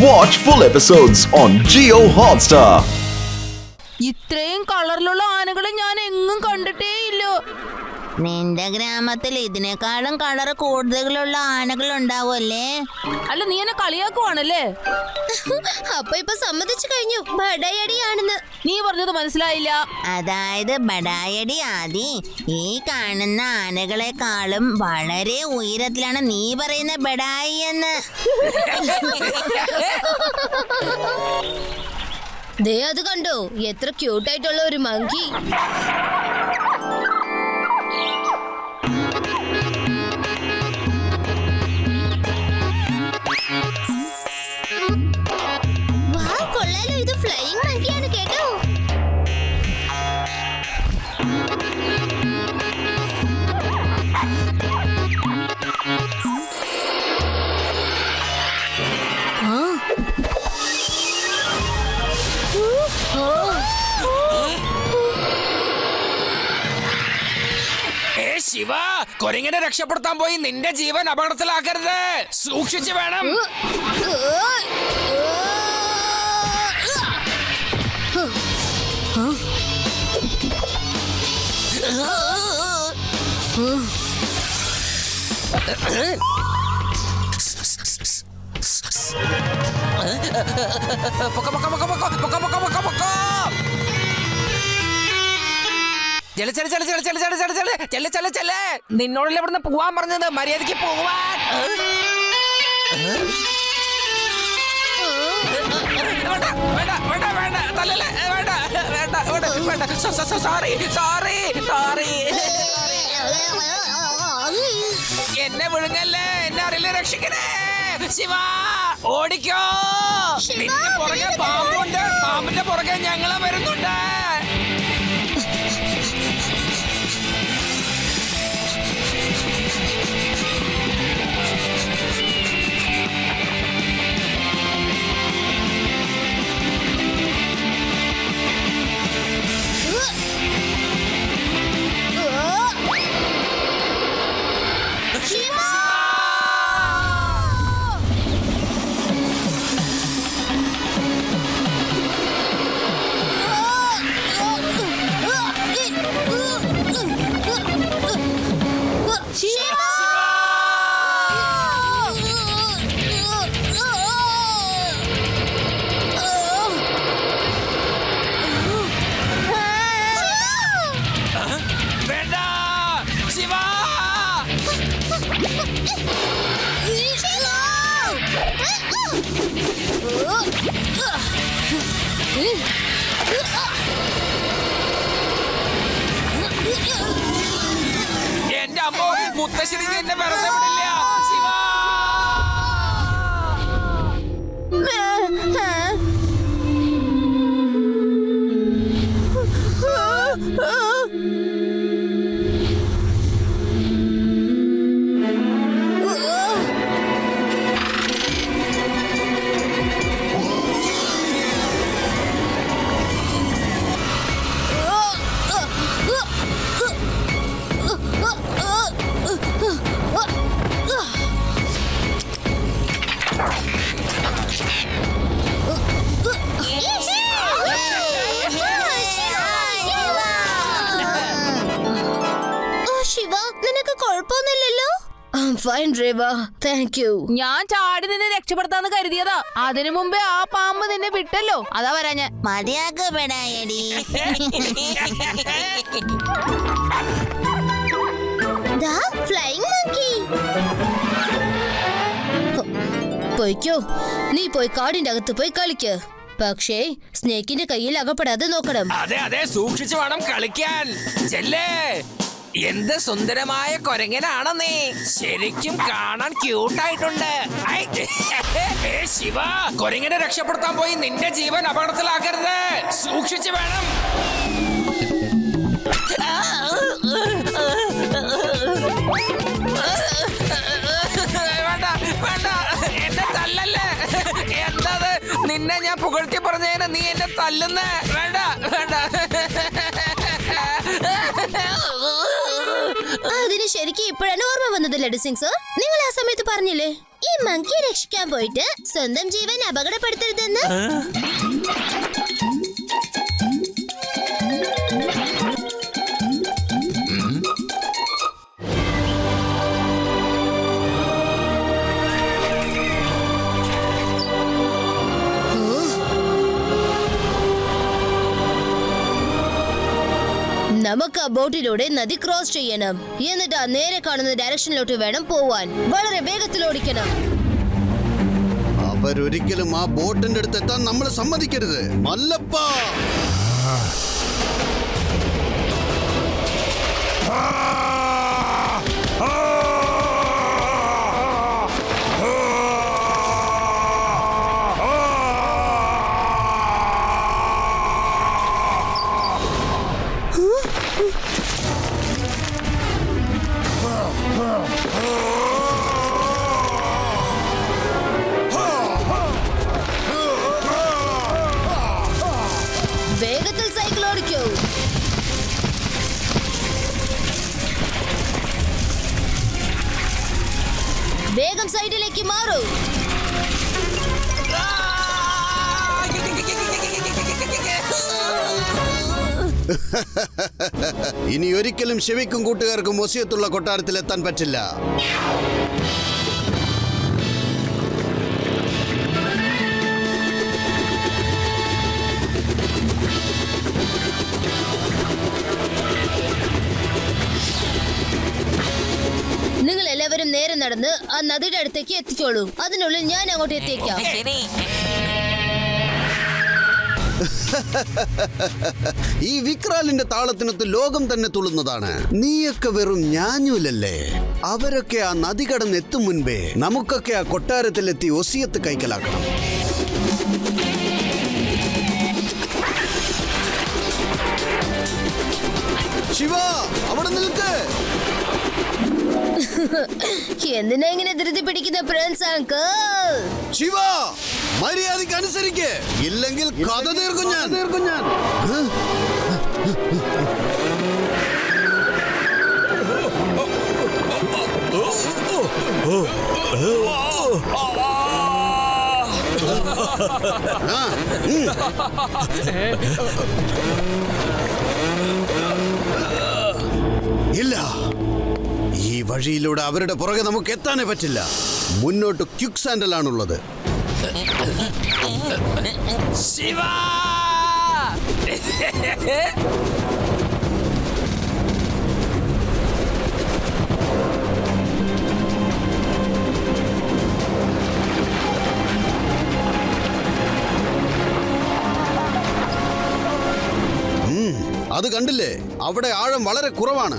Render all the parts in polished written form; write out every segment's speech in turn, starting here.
Watch full episodes on Jio Hotstar. ഇത്രയും കളറിലുള്ള ആനകളെ ഞാൻ എങ്ങും കണ്ടിട്ടേ ഇല്ല. നിന്റെ ഗ്രാമത്തിൽ ഇതിനേക്കാളും കളർ കൂടുതലുള്ള ആനകൾ ഉണ്ടാവുമല്ലേ? അല്ല, നീ എന്നെ കളിയാക്കുവാണല്ലേ? അപ്പൊ ഇപ്പൊ സമ്മതിച്ചു കഴിഞ്ഞു ബഡായടിയാണെന്ന്. നീ പറഞ്ഞത് മനസ്സിലായില്ല. അതായത് ബഡായടി ആദി, ഈ കാണുന്ന ആനകളെക്കാളും വളരെ ഉയരത്തിലാണ് നീ പറയുന്ന ബഡായി എന്ന്. ദേ അത് കണ്ടോ, എത്ര ക്യൂട്ടായിട്ടുള്ള ഒരു മങ്കി. കൊള്ളാലോ, ഇത് ഫ്ലൈയിങ് മങ്കിയാണ് കേട്ടോ. ശിവ, കൊരങ്ങനെ രക്ഷപ്പെടുത്താൻ പോയി നിന്റെ ജീവൻ അപകടത്തിലാക്കരുത്, സൂക്ഷിച്ചു വേണം. നിന്നോടല്ലേ ഇവിടുന്ന് പോവാൻ പറഞ്ഞത്, മര്യാദക്ക് പോവാൻ. എന്നെ വിഴുങ്ങല്ലേ, എന്നെ അറിയില്ല, രക്ഷിക്കണേ ശിവ. ഓടിക്കോ, നിന്റെ പുറകെ പാമ്പുണ്ട്, പാമ്പിന്റെ പുറകെ ഞങ്ങളെ വരുന്നുണ്ട്. എന്റെ അമ്മ, മുത്തശ്ശേരി എന്നെ വെറുതെ വിടില്ല ശിവ. ഞാൻ ചാടി നിന്നെ രക്ഷപ്പെടുത്താന്ന് കരുതിയതാ. അതിനു മുമ്പേ ആ പാമ്പ് നിന്നെ വിട്ടല്ലോ, അതാ വരാഞ്ഞ. മതിയാക്ക് ബഡായടി. Flying monkey. പോയിക്കോ, നീ പോയി കാടിന്റെ അകത്ത് പോയി കളിക്ക്. പക്ഷേ സ്നേക്കിന്റെ കയ്യിൽ അകപ്പെടാതെ നോക്കണം. അതെ അതെ, സൂക്ഷിച്ചു വേണം കളിക്കാൻ. ചെല്ലേ, എന്ത് സുന്ദരമായ കൊരങ്ങനാണ് നീ, ശരിക്കും കാണാൻ ക്യൂട്ടായിട്ടുണ്ട്. ശിവ, കൊരങ്ങനെ രക്ഷപ്പെടുത്താൻ പോയി നിന്റെ ജീവൻ അപകടത്തിലാക്കരുത്, സൂക്ഷിച്ചു വേണം. വേണ്ട വേണ്ട, എന്നെ തല്ലല്ലേ. എന്താത്, നിന്നെ ഞാൻ പുകഴ്ത്തി പറഞ്ഞതിന് നീ എന്നെ തല്ലുന്നേ. വേണ്ട വേണ്ട. അതിന് ശരിക്കും ഇപ്പോഴാണ് ഓർമ്മ വന്നത് ലഡു സിംഗ് സർ. നിങ്ങൾ ആ സമയത്ത് പറഞ്ഞില്ലേ ഈ മങ്കിയെ രക്ഷിക്കാൻ പോയിട്ട് സ്വന്തം ജീവൻ അപകടപ്പെടുത്തരുതെന്ന്. നമുക്ക് ആ ബോട്ടിലൂടെ നദി ക്രോസ് ചെയ്യണം. എന്നിട്ട് ആ നേരെ കാണുന്ന ഡയറക്ഷനിലോട്ട് വേണം പോവാൻ. വളരെ വേഗത്തിൽ ഓടിക്കണം. അവരൊരിക്കലും ആ ബോട്ടിന്റെ അടുത്ത് എത്താൻ നമ്മൾ സമ്മതിക്കരുത്. മല്ലപ്പ വേഗത്തിൽ സൈക്കിൾ ഓടിക്കൂ. വേഗം സൈഡിലേക്ക് മാറൂ. ഇനി ഒരിക്കലും ഷെവിക്കും കൂട്ടുകാർക്കും ഒസിയത്തുള്ള കൊട്ടാരത്തിൽ എത്താൻ പറ്റില്ല. നിങ്ങൾ എല്ലാവരും നേരെ നടന്ന് ആ നദിയുടെ അടുത്തേക്ക് എത്തിക്കോളൂ. അതിനുള്ളിൽ ഞാൻ അങ്ങോട്ട് എത്തിയേക്കാം. ഈ വിക്രാലിന്റെ താളത്തിനൊത്ത് ലോകം തന്നെ തുള്ളുന്നതാണ്. നീയൊക്കെ വെറും ഞാഞ്ഞൂലല്ലേ. അവരൊക്കെ ആ നദി കടന്ന് എത്തും മുൻപേ നമുക്കൊക്കെ ആ കൊട്ടാരത്തിലെത്തി ഒസിയത്ത് കൈക്കലാക്കണം. ശിവ, അവിടെ നിൽക്ക്. എന്തിനാ ഇങ്ങനെ ധൃതി പിടിക്കുന്ന പ്രിൻസ് അങ്കിൾ? ശിവ, മര്യാദയ്ക്ക് അനുസരിക്ക്, ഇല്ലെങ്കിൽ കഥ തീർക്കും ഞാൻ. ഇല്ല, ഈ വഴിയിലൂടെ അവരുടെ പുറകെ നമുക്ക് എത്താനേ പറ്റില്ല. മുന്നോട്ട് ക്യുക്ക് സാൻഡലാണുള്ളത്. ശിവ, അത് കണ്ടില്ലേ, അവിടെ ആഴം വളരെ കുറവാണ്.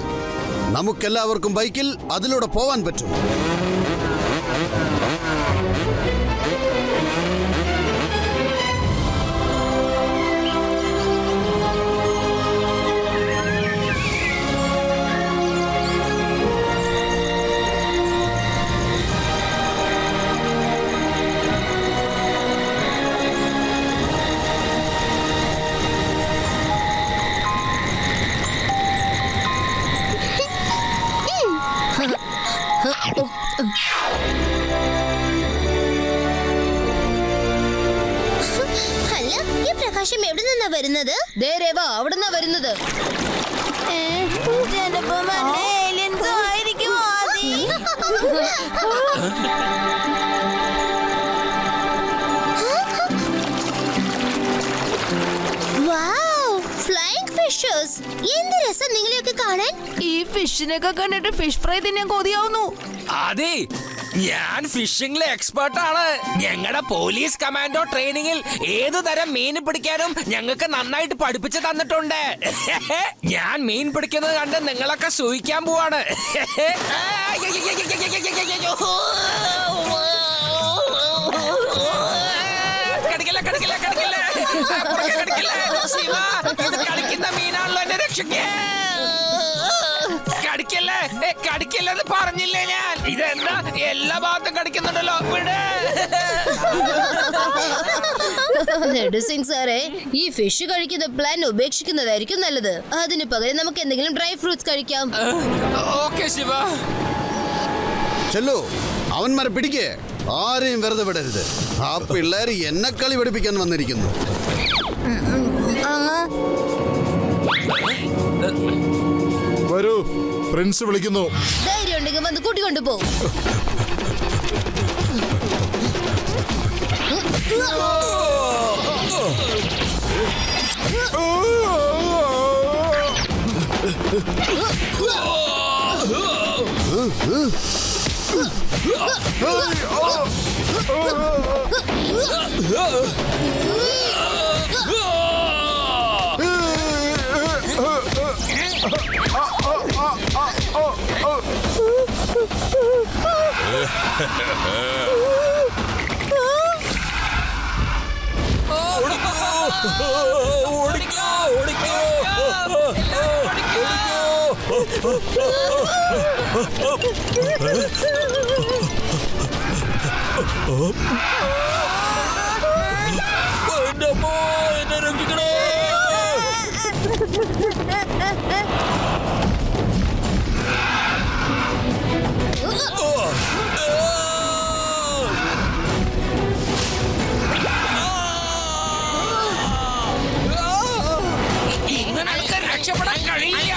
നമുക്കെല്ലാവർക്കും ബൈക്കിൽ അതിലൂടെ പോവാൻ പറ്റും. അല്ല, ഈ പ്രകാശം എവിടെ നിന്നാ വരുന്നത്? ദേ രേവ, അവിടെ നിന്നാ വരുന്നത്. Flying fishes. എന്ത് രസം നിങ്ങളെയൊക്കെ കാണാൻ. ഈ ഫിഷിനൊക്കെ കണ്ടിട്ട് ഫിഷ് ഫ്രൈ തിന്നാൻ കൊതിയാവുന്നു. അതെ, ഞാൻ ഫിഷിംഗിലെ എക്സ്പേർട്ട് ആണ്. ഞങ്ങളുടെ പോലീസ് കമാൻഡോ ട്രെയിനിങ്ങിൽ ഏതു തരം മീൻ പിടിക്കാനും ഞങ്ങൾക്ക് നന്നായിട്ട് പഠിപ്പിച്ചു തന്നിട്ടുണ്ട്. ഞാൻ മീൻ പിടിക്കുന്നത് കണ്ട് നിങ്ങളൊക്കെ സൂഹിക്കാൻ പോവാണ്. കടിക്കില്ല, കടിക്കില്ല, കടിക്കില്ല, കടിക്കില്ല. ശിവ, ഇത് കളിക്കുന്ന മീനാണല്ലോ, എന്നെ രക്ഷിക്കേ. കടിക്കല്ലേ, കടിക്കില്ലെന്ന് പറഞ്ഞില്ലേ ഞാൻ? ഇതെന്താ എല്ലാ ഭാഗത്തും കടിക്കുന്നുണ്ടല്ലോ. ലഡു സിംഗ് സാറേ, ഈ ഫിഷ് കഴിക്കുന്ന പ്ലാൻ ഉപേക്ഷിക്കുന്നതായിരിക്കും നല്ലത്. അതിന് പകരം നമുക്ക് എന്തെങ്കിലും ഡ്രൈ ഫ്രൂട്ട്സ് കഴിക്കാം. ഓക്കെ ശിവ. ചെല്ലു, അവന്മാരെ പിടിക്കേ. ആരെയും വെറുതെ വിടരുത്. ആ പിള്ളേര് എന്നെ കളി പഠിപ്പിക്കാൻ വന്നിരിക്കുന്നു. വരൂ, പ്രിൻസ് വിളിക്കുന്നു. ധൈര്യം ഉണ്ടെങ്കിൽ വന്ന് കൂട്ടിക്കൊണ്ടു പോകും. രക്ഷപ്പെടാൻ കഴിയില്ല.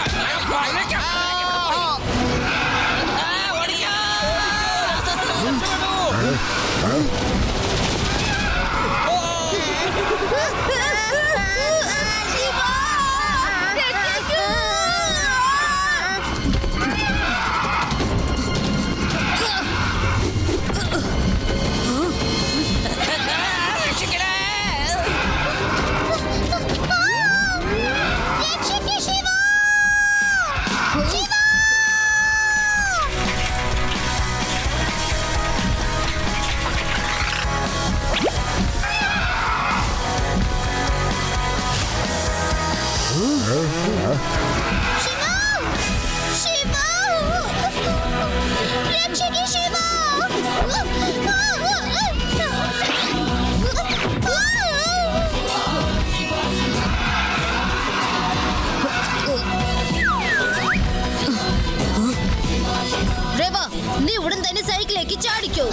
നീ ഉടൻ തന്നെ സൈക്കിളിലേക്ക് ചാടിക്കോ.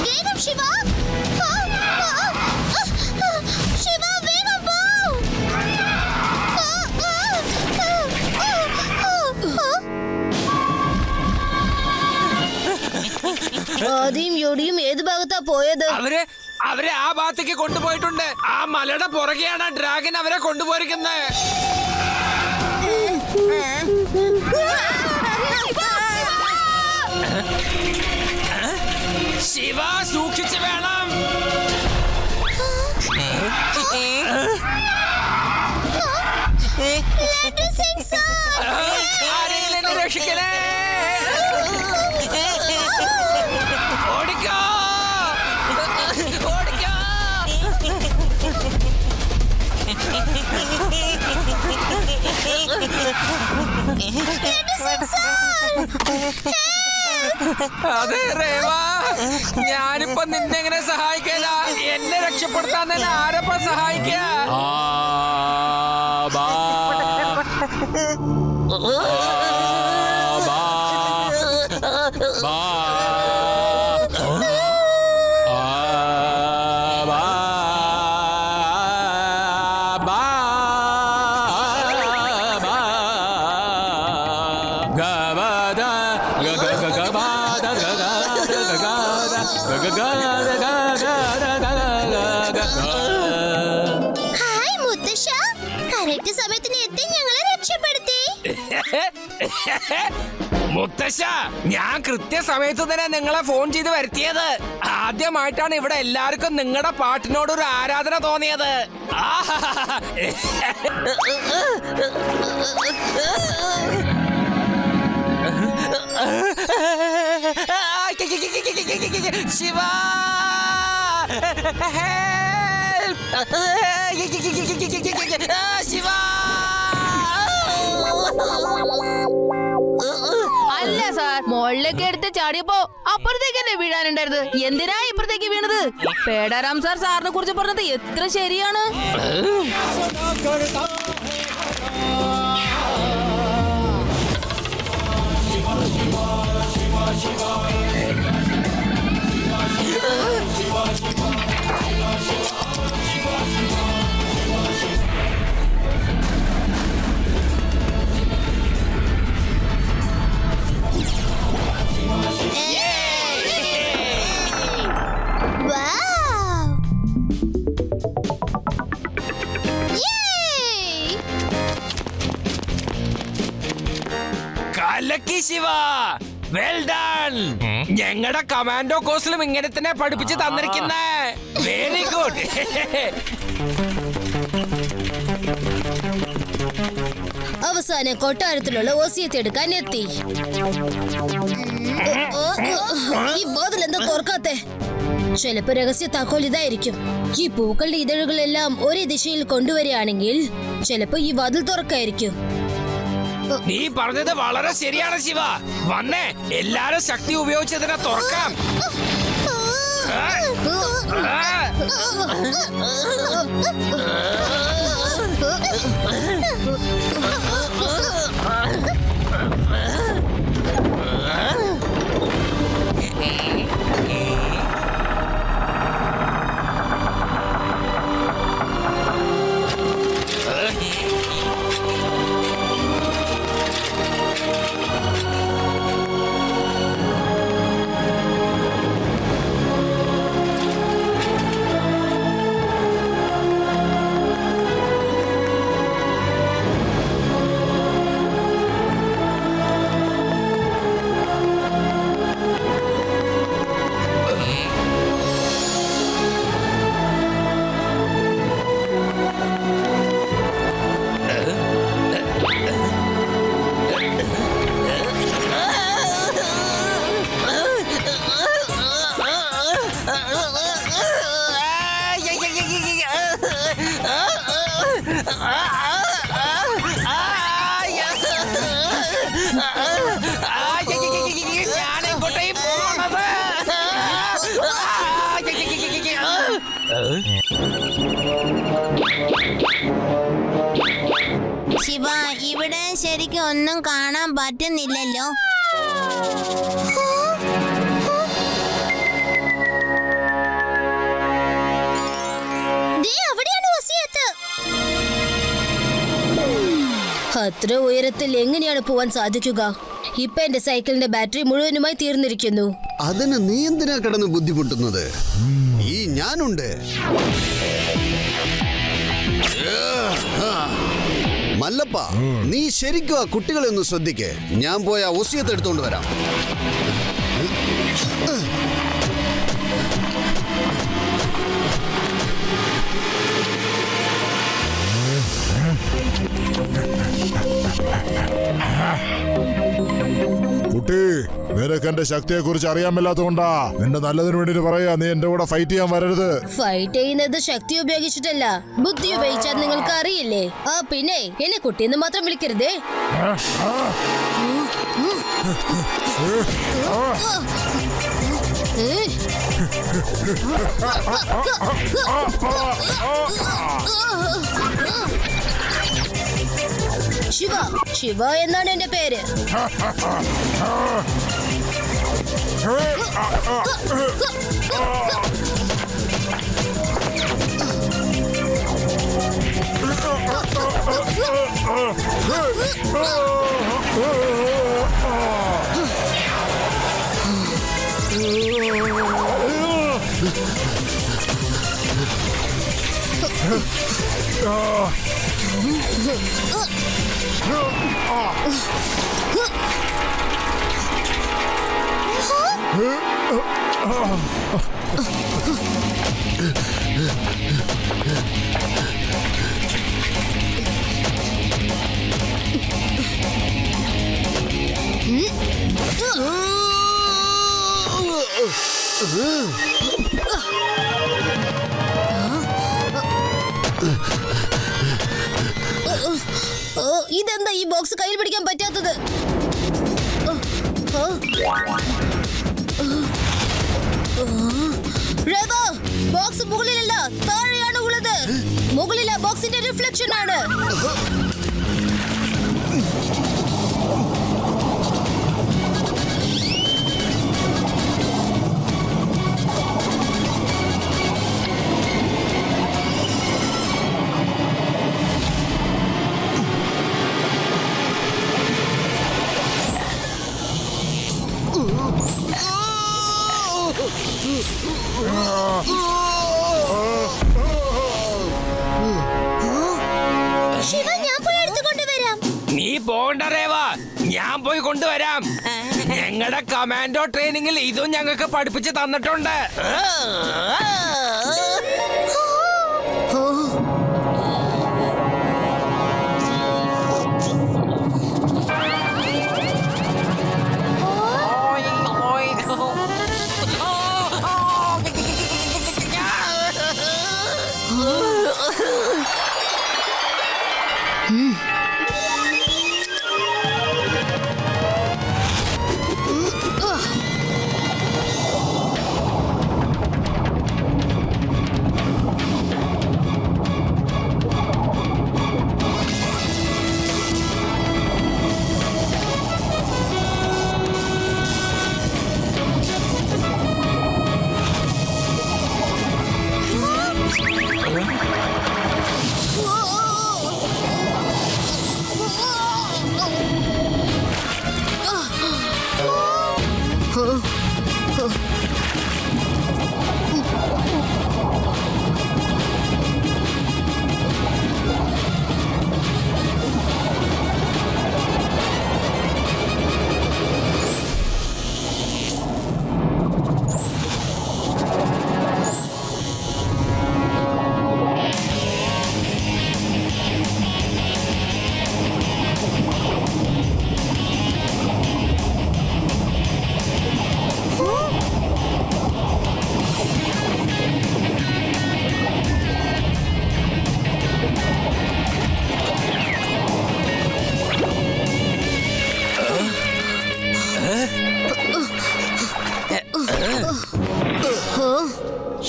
വേഗം ശിവ, ശിവ വേഗം പോ. ആദ്യം യോടിയും ഏത് ഭാഗത്താ പോയത്? അവരെ ആ ഭാഗത്തേക്ക് കൊണ്ടുപോയിട്ടുണ്ട്. ആ മലയുടെ പുറകെയാണ് ഡ്രാഗൻ അവരെ കൊണ്ടുപോയിരിക്കുന്നത്. ശിവ, സൂക്ഷിച്ച് വേണം. ആരെങ്കിലും എന്നെ രക്ഷിക്കണേ. ഓടിക്കോ, ഓടിക്കോ. അതെ രേവ, ഞാനിപ്പോ നിന്നെ എങ്ങനെ സഹായിക്കല? എന്നെ രക്ഷപ്പെടുത്താൻ തന്നെ ആരപ്പ സഹായിക്ക? ഹായ് മുത്തശ്ശ, കറക്റ്റ് സമയത്തിന് എത്തി ഞങ്ങളെ രക്ഷപ്പെടുത്തി. മുത്തശ്ശ, ഞാൻ കൃത്യസമയത്ത് തന്നെ നിങ്ങളെ ഫോൺ ചെയ്ത് വരുത്തിയത്. ആദ്യമായിട്ടാണ് ഇവിടെ എല്ലാവർക്കും നിങ്ങളുടെ പാട്ടിനോടൊരു ആരാധന തോന്നിയത്. ശിവ, ശിവ അല്ല സാർ, മുകളിലേക്ക് എടുത്ത് ചാടിയപ്പോ അപ്പുറത്തേക്കല്ലേ വീഴാനുണ്ടായിരുന്നത്. എന്തിനാ ഇപ്പുറത്തേക്ക് വീണത്? പേടാറാം സാർ സാറിനെ കുറിച്ച് പറഞ്ഞത് എത്ര ശരിയാണ്. കലക്കി ശിവ, വെൽ ഡൺ. ഞങ്ങളുടെ കമാൻഡോ കോഴ്സിലും ഇങ്ങനെ തന്നെ പഠിപ്പിച്ച് തന്നിരിക്കുന്നേ. Very good. അവസാനം കൊട്ടാരത്തിലുള്ള ഓസിയത്തെ എടുക്കാൻ എത്തി. ഈ ബോധൽ എന്താ തുറക്കാത്തെ? ചിലപ്പോ രഹസ്യ താക്കോൽ ഇതായിരിക്കും. ഈ പൂക്കളുടെ ഇതളുകളെല്ലാം ഒരേ ദിശയിൽ കൊണ്ടുവരികയാണെങ്കിൽ ചിലപ്പോ ഈ വാതിൽ തുറക്കായിരിക്കും. നീ പറഞ്ഞത് വളരെ ശരിയാണ് ശിവ. വന്നേ, എല്ലാരും ശക്തി ഉപയോഗിച്ചതിനെ തുറക്കാം. ശിവ, ഇവിടെ ശരിക്കും ഒന്നും കാണാൻ പറ്റുന്നില്ലല്ലോ. അത്ര ഉയരത്തിൽ എങ്ങനെയാണ് പോവാൻ സാധിക്കുക? ഇപ്പൊ എന്റെ സൈക്കിളിന്റെ ബാറ്ററി മുഴുവനുമായി തീർന്നിരിക്കുന്നു. അതിന് നീ എന്തിനാ കിടന്ന് ബുദ്ധിമുട്ടുന്നത്? ഈ ഞാനുണ്ട്. മല്ലപ്പ, നീ ശരിക്കും ആ കുട്ടികളെ ഒന്ന് ശ്രദ്ധിക്കേ. ഞാൻ പോയ ഒസിയത്ത് എടുത്തോണ്ട് വരാം. കുട്ടി, നിനക്ക് എന്റെ ശക്തിയെ കുറിച്ച് അറിയാൻ മേലാത്തോണ്ടാ നിന്റെ നല്ലതിന് വേണ്ടി പറയാ. നീ എന്റെ കൂടെ ഫൈറ്റ് ചെയ്യാൻ വരരുത്. ഫൈറ്റ് ചെയ്യുന്നത് ശക്തി ഉപയോഗിച്ചിട്ടല്ല, ബുദ്ധി ഉപയോഗിച്ചാൽ നിങ്ങൾക്ക് അറിയില്ലേ. ആ പിന്നെ എന്നെ കുട്ടിയെന്ന് മാത്രം വിളിക്കരുതേ. ശിവ, ശിവ എന്നാണ് എന്റെ പേര്. ഇതെന്താ ഈ ബോക്സ് കയ്യിൽ പിടിക്കാൻ പറ്റാത്തത്? ബോക്സ് മുകളിലല്ല, താഴെയാണ് ഉള്ളത്. മുകളിലെ ബോക്സിന്റെ റിഫ്ലക്ഷൻ ആണ്. ശിവ, ഞാൻ പോയി എടുത്തു കൊണ്ടുവരാം. നീ പോകണ്ട രേവ, ഞാൻ പോയി കൊണ്ടുവരാം. ഞങ്ങളുടെ കമാൻഡോ ട്രെയിനിങ്ങിൽ ഇതും ഞങ്ങൾക്ക് പഠിപ്പിച്ച് തന്നിട്ടുണ്ട്.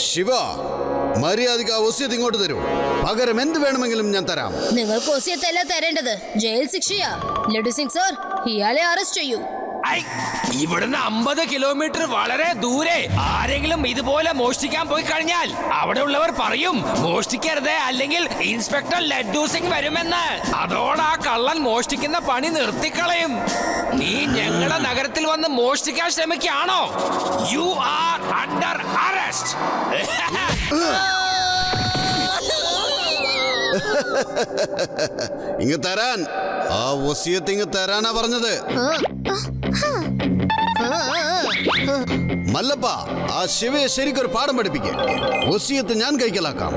ശിവ, മര്യാദയ്ക്ക് ആ ഒസ്യത്ത് ഇങ്ങോട്ട് തരൂ. പകരം എന്ത് വേണമെങ്കിലും ഞാൻ തരാം. നിങ്ങൾക്ക് ഒസ്യത്തല്ല തരേണ്ടത്, ജയിൽ ശിക്ഷയാ. ലഡു സിംഗ് സർ, ഇയാളെ അറസ്റ്റ് ചെയ്യൂ. ഇവിടുന്ന് 50 കിലോമീറ്റർ വളരെ ദൂരെ ആരെങ്കിലും ഇതുപോലെ മോഷ്ടിക്കാൻ പോയി കഴിഞ്ഞാൽ അവിടെ ഉള്ളവർ പറയും മോഷ്ടിക്കരുത്, അല്ലെങ്കിൽ ഇൻസ്പെക്ടർ ലഡ്ഡു സിംഗ് വരുമെന്ന്. അതോടെ ആ കള്ളൻ മോഷ്ടിക്കുന്ന പണി നിർത്തിക്കളയും. നീ ഞങ്ങളുടെ നഗരത്തിൽ വന്ന് മോഷ്ടിക്കാൻ ശ്രമിക്കുകയാണോ? You are under arrest. ഇങ്ങ് തരാൻ, ആ ഒസ്യത്ത് ഇങ്ങ് തരാനാ പറഞ്ഞത്. മല്ലപ്പ, ആ ശിവയെ ശരിക്കൊരു പാഠം പഠിപ്പിക്കേ. ഒസ്യത്ത് ഞാൻ കൈക്കലാക്കാം.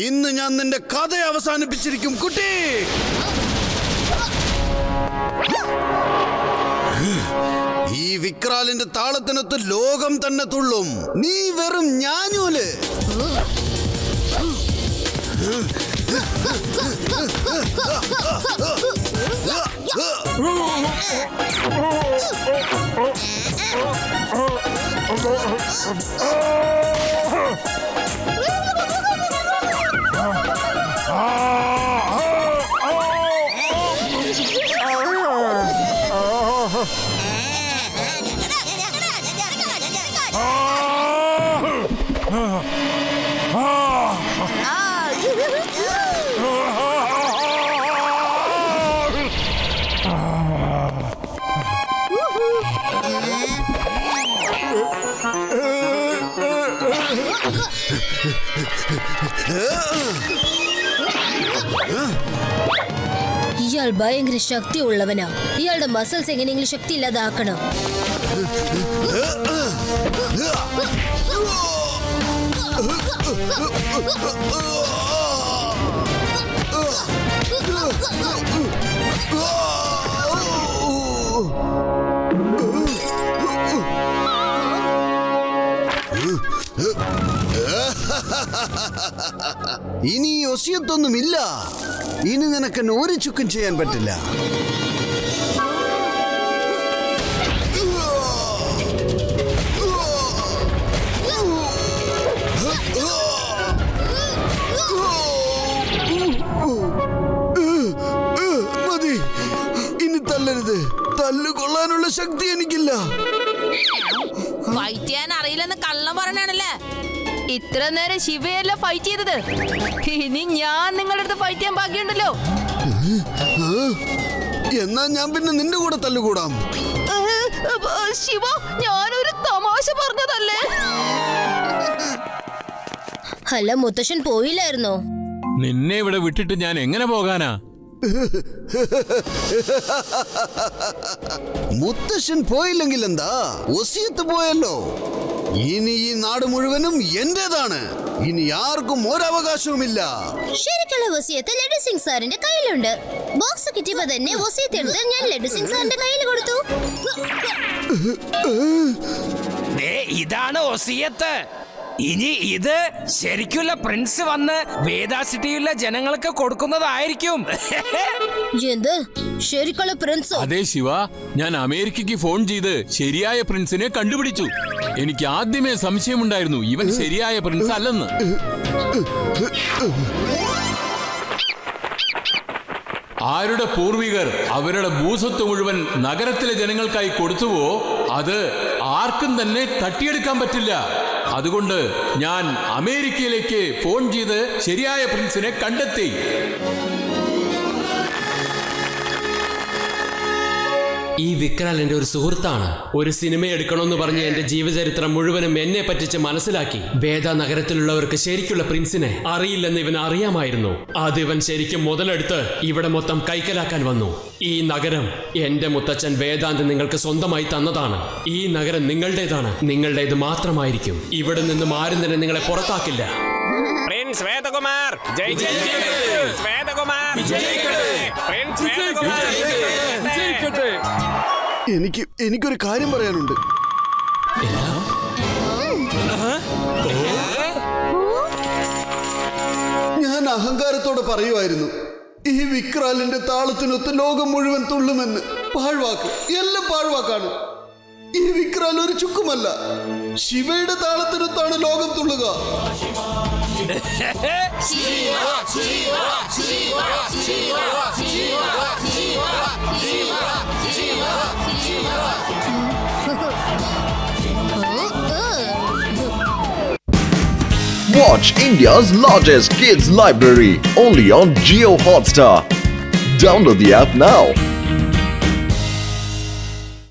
ഇന്ന് ഞാൻ നിന്റെ കഥ അവസാനിപ്പിച്ചിരിക്കും കുട്ടി. ഈ വിക്രാലിന്റെ താളത്തിനൊത്ത് ലോകം തന്നെ തുള്ളും. നീ വെറും ഞാഞ്ഞൂല്. ഇയാൾ ഭയങ്കര ശക്തി ഉള്ളവനാ. ഇയാളുടെ മസിൽസ് എങ്ങനെയെങ്കിലും ശക്തി ഇല്ലാതാക്കണം. ഇനി ഒസിയത്തൊന്നുമില്ല. ഇനി നിനക്കെന്നെ ഒരു ചുക്കും ചെയ്യാൻ പറ്റില്ല. മതി, ഇനി തല്ലരുത്. തല്ലു കൊള്ളാനുള്ള ശക്തി എനിക്കില്ല. ഫൈറ്റ് ചെയ്യാൻ അറിയില്ലെന്ന് കള്ളം പറഞ്ഞാണല്ലേ. ഇത്ര നേരം ശിവയല്ല ഫൈറ്റ് ചെയ്തത്. ഇനി ഞാൻ നിങ്ങളുടെ അടുത്ത് ഫൈറ്റ് ചെയ്യാൻ ബാക്കിയുണ്ടല്ലോ. എന്നാ ഞാൻ പിന്നെ നിന്റെ കൂടെ തല്ലുകൂടാം. ശിവ, ഞാനൊരു തമാശ പറഞ്ഞതല്ലേ. അല്ല, മുത്തശ്ശൻ പോയില്ലായിരുന്നോ? നിന്നെ ഇവിടെ വിട്ടിട്ട് ഞാൻ എങ്ങനെ പോകാനാ? മുത്തശ്ശൻ പോയില്ലെങ്കിൽ എന്താ, ഒസിയത്ത് പോയല്ലോ. ഇനി ഈ നാട് മുഴുവനും എന്റേതാണ്. ഇനി ആർക്കും ഒരവകാശവുമില്ല. ശരിക്കുള്ള വസിയത്ത് ലഡു സിംഗ് സാറിന്റെ കയ്യിലുണ്ട്. ബോക്സ് കിട്ടിയപ്പോ തന്നെ വസിയത്ത് എടുത്ത് ഞാൻ ലഡു സിംഗ് സാറിന്റെ കയ്യിൽ കൊടുത്തു. ഇതാണ് ഒസിയത്ത്. ഇനി ഇത് ശരിക്കുള്ള പ്രിൻസ് വന്ന് വേദ സിറ്റിയിലുള്ള ജനങ്ങൾക്ക് കൊടുക്കുന്നതായിരിക്കും. എന്ത് ശരിക്കുള്ള പ്രിൻസോ? അതെ ശിവ, ഞാൻ അമേരിക്കയ്ക്ക് ഫോൺ ചെയ്ത് ശരിയായ പ്രിൻസിനെ കണ്ടുപിടിച്ചു. എനിക്ക് ആദ്യമേ സംശയമുണ്ടായിരുന്നു ഇവൻ ശരിയായ പ്രിൻസ് അല്ലെന്ന്. ആരുടെ പൂർവികർ അവരുടെ ഭൂസ്വത്ത് മുഴുവൻ നഗരത്തിലെ ജനങ്ങൾക്കായി കൊടുത്തുവോ അത് ആർക്കും തന്നെ തട്ടിയെടുക്കാൻ പറ്റില്ല. അതുകൊണ്ട് ഞാൻ അമേരിക്കയിലേക്ക് ഫോൺ ചെയ്ത് ശരിയായ പ്രിൻസിനെ കണ്ടെത്തി. ഈ വിക്രാൽ എന്റെ ഒരു സുഹൃത്താണ്. ഒരു സിനിമ എടുക്കണമെന്ന് പറഞ്ഞ് എന്റെ ജീവചരിത്രം മുഴുവനും എന്നെ പറ്റിച്ച് മനസ്സിലാക്കി. വേദ നഗരത്തിലുള്ളവർക്ക് ശരിക്കുള്ള പ്രിൻസിനെ അറിയില്ലെന്ന് ഇവൻ അറിയാമായിരുന്നു. അത് ഇവൻ ശരിക്കും മുതലെടുത്ത് ഇവിടെ മൊത്തം കൈക്കലാക്കാൻ വന്നു. ഈ നഗരം എന്റെ മുത്തച്ഛൻ വേദാന്ത് നിങ്ങൾക്ക് സ്വന്തമായി തന്നതാണ്. ഈ നഗരം നിങ്ങളുടേതാണ്. നിങ്ങളുടേത് മാത്രമായിരിക്കും. ഇവിടെ നിന്നും ആരും തന്നെ നിങ്ങളെ പുറത്താക്കില്ല. പ്രിൻസ് വേദകുമാർ ജയ് ജയ് ജയ്. വേദകുമാർ പ്രിൻസ് വേദകുമാർ. എനിക്കൊരു കാര്യം പറയാനുണ്ട്. ഞാൻ അഹങ്കാരത്തോടെ പറയുമായിരുന്നു ഈ വിക്രാലിന്റെ താളത്തിനൊത്ത് ലോകം മുഴുവൻ തുള്ളുമെന്ന്. പാഴ്വാക്ക്, എല്ലാം പാഴ്വാക്കാണ്. ഈ വിക്രാൽ ഒരു ചുക്കുമല്ല. ശിവയുടെ താളത്തിനൊത്താണ് ലോകം തുള്ളുക. Watch India's largest kids library only on Jio Hotstar. Download the app now.